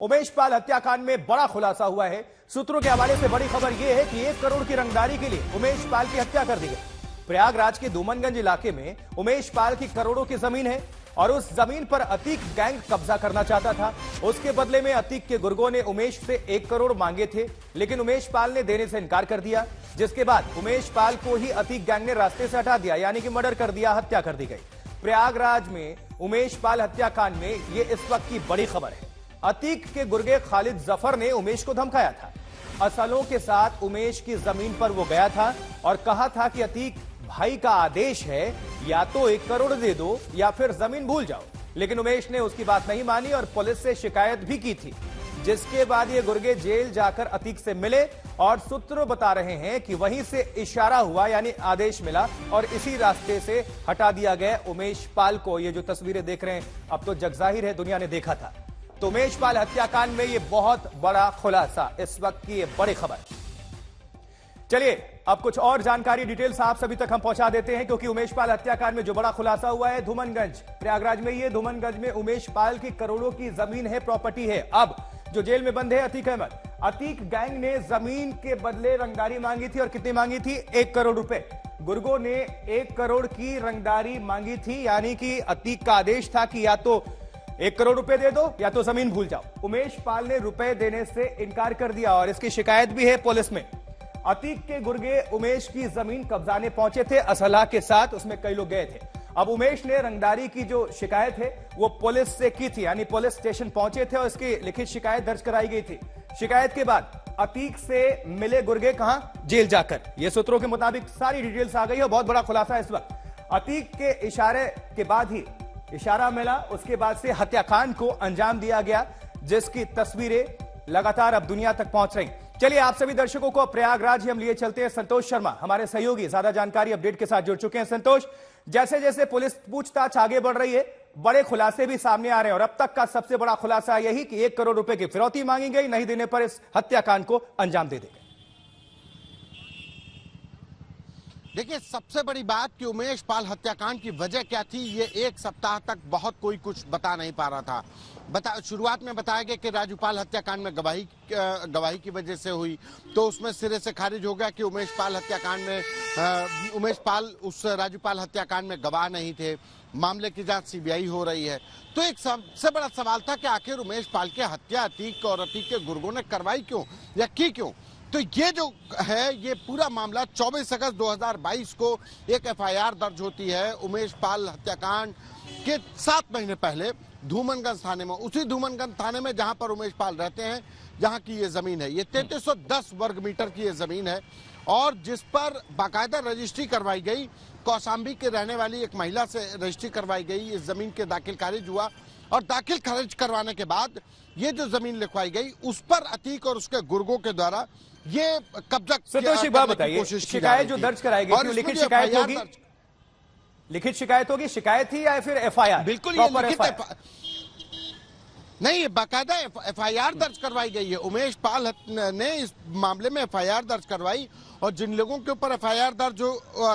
उमेश पाल हत्याकांड में बड़ा खुलासा हुआ है। सूत्रों के हवाले से बड़ी खबर यह है कि 1 करोड़ की रंगदारी के लिए उमेश पाल की हत्या कर दी गई। प्रयागराज के धूमनगंज इलाके में उमेश पाल की करोड़ों की जमीन है और उस जमीन पर अतीक गैंग कब्जा करना चाहता था। उसके बदले में अतीक के गुर्गों ने उमेश से 1 करोड़ मांगे थे, लेकिन उमेश पाल ने देने से इनकार कर दिया, जिसके बाद उमेश पाल को ही अतीक गैंग ने रास्ते से हटा दिया, यानी कि मर्डर कर दिया, हत्या कर दी गई। प्रयागराज में उमेश पाल हत्याकांड में यह इस वक्त की बड़ी खबर है। अतीक के गुर्गे खालिद जफर ने उमेश को धमकाया था। असलों के साथ उमेश की जमीन पर वो गया था और कहा था कि अतीक भाई का आदेश है, या तो 1 करोड़ दे दो या फिर जमीन भूल जाओ। लेकिन उमेश ने उसकी बात नहीं मानी और पुलिस से शिकायत भी की थी, जिसके बाद ये गुर्गे जेल जाकर अतीक से मिले और सूत्र बता रहे हैं कि वहीं से इशारा हुआ, यानी आदेश मिला और इसी रास्ते से हटा दिया गया उमेश पाल को। ये जो तस्वीरें देख रहे हैं, अब तो जगजाहिर है, दुनिया ने देखा था। तो उमेश पाल हत्याकांड में यह बहुत बड़ा खुलासा, इस वक्त की यह बड़ी खबर। चलिए अब कुछ और जानकारी, डिटेल्स आप सभी तक हम पहुंचा देते हैं, क्योंकि उमेश पाल हत्याकांड में जो बड़ा खुलासा हुआ है धूमनगंज प्रयागराज में, ये धूमनगंज में उमेश पाल की करोड़ों की जमीन है, प्रॉपर्टी है। अब जो जेल में बंद है अतीक अहमद, अतीक गैंग ने जमीन के बदले रंगदारी मांगी थी और कितनी मांगी थी? 1 करोड़ रुपए। गुर्गो ने 1 करोड़ की रंगदारी मांगी थी, यानी कि अतीक का आदेश था कि या तो 1 करोड़ रुपए दे दो या तो जमीन भूल जाओ। उमेश पाल ने रुपए देने से इनकार कर दिया और इसकी शिकायत भी है पुलिस में। अतीक के गुर्गे उमेश की जमीन कब्जाने पहुंचे थे असलाह के साथ, उसमें कई लोग गए थे। अब उमेश ने रंगदारी की जो शिकायत है वो पुलिस से की थी, यानी पुलिस स्टेशन पहुंचे थे और इसकी लिखित शिकायत दर्ज कराई गई थी। शिकायत के बाद अतीक से मिले गुर्गे कहां? जेल जाकर। ये सूत्रों के मुताबिक सारी डिटेल्स आ गई है। बहुत बड़ा खुलासा इस वक्त। अतीक के इशारे के बाद ही इशारा मिला, उसके बाद से हत्याकांड को अंजाम दिया गया, जिसकी तस्वीरें लगातार अब दुनिया तक पहुंच रही। चलिए आप सभी दर्शकों को प्रयागराज ही हम लिए चलते हैं। संतोष शर्मा हमारे सहयोगी ज्यादा जानकारी अपडेट के साथ जुड़ चुके हैं। संतोष, जैसे जैसे पुलिस पूछताछ आगे बढ़ रही है, बड़े खुलासे भी सामने आ रहे हैं और अब तक का सबसे बड़ा खुलासा यही कि 1 करोड़ रुपए की फिरौती मांगी गई, नहीं देने पर इस हत्याकांड को अंजाम दे देंगे। देखिए, सबसे बड़ी बात कि उमेश पाल हत्याकांड की वजह क्या थी, ये 1 सप्ताह तक बहुत कोई कुछ बता नहीं पा रहा था। शुरुआत में बताया गया कि राजू पाल हत्याकांड में गवाही की वजह से हुई, तो उसमें सिरे से खारिज हो गया कि उमेश पाल हत्याकांड में उमेश पाल उस राजू पाल हत्याकांड में गवाह नहीं थे। मामले की जांच सीबीआई हो रही है। तो एक सबसे बड़ा सवाल था कि आखिर उमेश पाल की हत्या अतीक और अतीक के गुर्गों ने करवाई क्यों या की क्यों। तो ये जो है, ये पूरा मामला 24 अगस्त 2022 को एक एफआईआर दर्ज होती है उमेश पाल हत्याकांड के 7 महीने पहले धूमनगंज थाने में, उसी धूमनगंज थाने में जहां पर उमेश पाल रहते हैं, जहां की ये जमीन है। ये 3310 वर्ग मीटर की ये जमीन है और जिस पर बाकायदा रजिस्ट्री करवाई गई। कौशाम्बी के रहने वाली एक महिला से रजिस्ट्री करवाई गई। इस जमीन के दाखिल खारिज हुआ और दाखिल खारिज करवाने के बाद ये जो जमीन लिखवाई गई, उस पर अतीक और उसके गुर्गों के द्वारा ये कब्जा बताइए, शिकायत जो दर्ज कराई गई थी, लिखित शिकायत होगी? लिखित शिकायत होगी, शिकायत थी या फिर एफआईआर? बिल्कुल ये लिखित नहीं, बाकायदा एफआईआर दर्ज करवाई गई है। उमेश पाल ने इस मामले में एफआईआर दर्ज करवाई और जिन लोगों के ऊपर एफआईआर दर्ज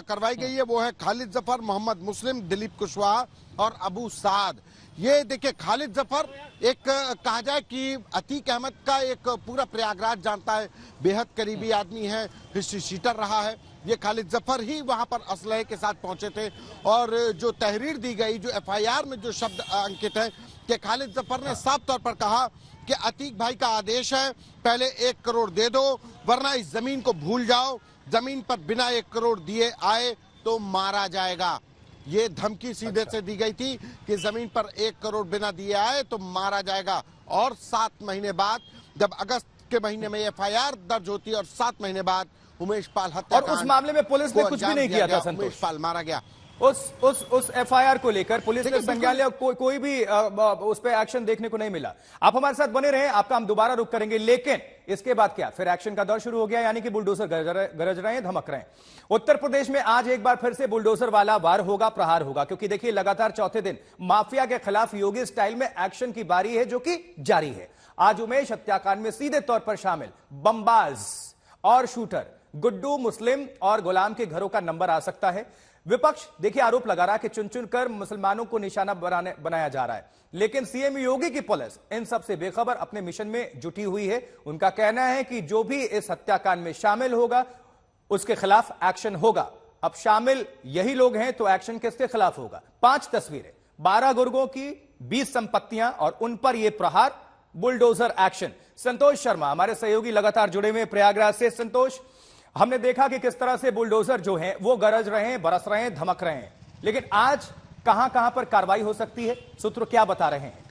करवाई गई है वो है खालिद जफर, मोहम्मद मुस्लिम, दिलीप कुशवाहा और अबू साद। ये देखिए, खालिद जफर एक कहा जाए कि अतीक अहमद का एक पूरा प्रयागराज जानता है, बेहद करीबी आदमी है, हिस्ट्री शीटर रहा है। ये खालिद जफर ही वहां पर असलहे के साथ पहुंचे थे और जो तहरीर दी गई, जो एफआईआर में जो शब्द अंकित है कि खालिद जफर ने साफ तौर पर कहा कि अतीक भाई का आदेश है, पहले 1 करोड़ दे दो वरना इस जमीन को भूल जाओ, जमीन पर बिना 1 करोड़ दिए आए तो मारा जाएगा। ये धमकी सीधे से दी गई थी कि जमीन पर 1 करोड़ बिना दिए आए तो मारा जाएगा। और 7 महीने बाद, जब अगस्त के महीने में एफआईआर दर्ज होती है और 7 महीने बाद उमेश पाल हत्याकांड, और उस मामले में पुलिस ने कुछ भी नहीं किया था। उमेश पाल मारा गया। उस एफआईआर को लेकर पुलिस ने संज्ञान लिया, कोई भी उस पर एक्शन देखने को नहीं मिला। आप हमारे साथ बने रहे, आपका हम दोबारा रुख करेंगे, लेकिन इसके बाद क्या? फिर एक्शन का दौर शुरू हो गया, यानी कि बुलडोजर गरज रहे हैं, धमक रहे हैं। उत्तर प्रदेश में आज एक बार फिर से बुलडोजर वाला वार होगा, प्रहार होगा, क्योंकि देखिए लगातार चौथे दिन माफिया के खिलाफ योगी स्टाइल में एक्शन की बारी है, जो कि जारी है। आज उमेश हत्याकांड में सीधे तौर पर शामिल बमबाज और शूटर गुड्डू, मुस्लिम और गुलाम के घरों का नंबर आ सकता है। विपक्ष देखिए आरोप लगा रहा है कि चुन चुनकर मुसलमानों को निशाना बनाया जा रहा है, लेकिन सीएम योगी की पुलिस इन सब से बेखबर अपने मिशन में जुटी हुई है। उनका कहना है कि जो भी इस हत्याकांड में शामिल होगा उसके खिलाफ एक्शन होगा। अब शामिल यही लोग हैं तो एक्शन किसके खिलाफ होगा? 5 तस्वीरें, 12 गुर्गों की 20 संपत्तियां और उन पर यह प्रहार, बुलडोजर एक्शन। संतोष शर्मा हमारे सहयोगी लगातार जुड़े हुए प्रयागराज से। संतोष, हमने देखा कि किस तरह से बुलडोजर जो हैं वो गरज रहे हैं, बरस रहे हैं, धमक रहे हैं, लेकिन आज कहां कहां पर कार्रवाई हो सकती है, सूत्र क्या बता रहे हैं?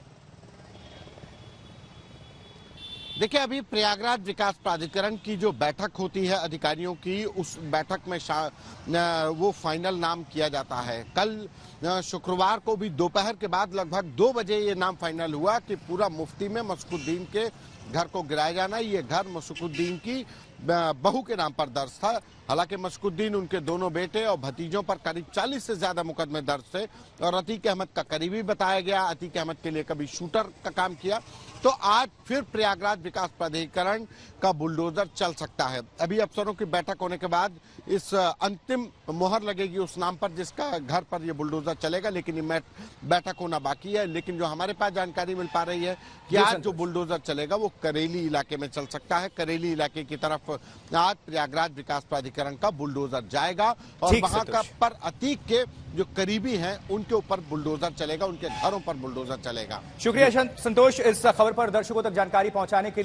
देखिए, अभी प्रयागराज विकास प्राधिकरण की जो बैठक होती है अधिकारियों की, उस बैठक में वो फाइनल नाम किया जाता है। कल शुक्रवार को भी दोपहर के बाद लगभग 2 बजे ये नाम फाइनल हुआ कि पूरा मुफ्ती में मसकुद्दीन के घर को गिराया जाना। ये घर मसकुद्दीन की बहू के नाम पर दर्ज था। हालांकि मसकुद्दीन, उनके दोनों बेटे और भतीजों पर करीब 40 से ज्यादा मुकदमे दर्ज थे और अतीक अहमद का करीबी बताया गया। अतीक अहमद के लिए कभी शूटर का काम किया। तो आज फिर प्रयागराज विकास प्राधिकरण का बुलडोजर चल सकता है। अभी अफसरों की बैठक होने के बाद इस अंतिम मोहर लगेगी उस नाम पर जिसका घर पर यह बुलडोजर चलेगा, लेकिन ये बैठक होना बाकी है। लेकिन जो हमारे पास जानकारी मिल पा रही है कि आज जो बुलडोजर चलेगा वो करेली इलाके में चल सकता है। करेली इलाके की तरफ आज प्रयागराज विकास प्राधिकरण का बुलडोजर जाएगा और वहां का पर अतीक के जो करीबी हैं उनके ऊपर बुलडोजर चलेगा, उनके घरों पर बुलडोजर चलेगा। शुक्रिया संतोष इस खबर पर दर्शकों तक जानकारी पहुंचाने के लिए।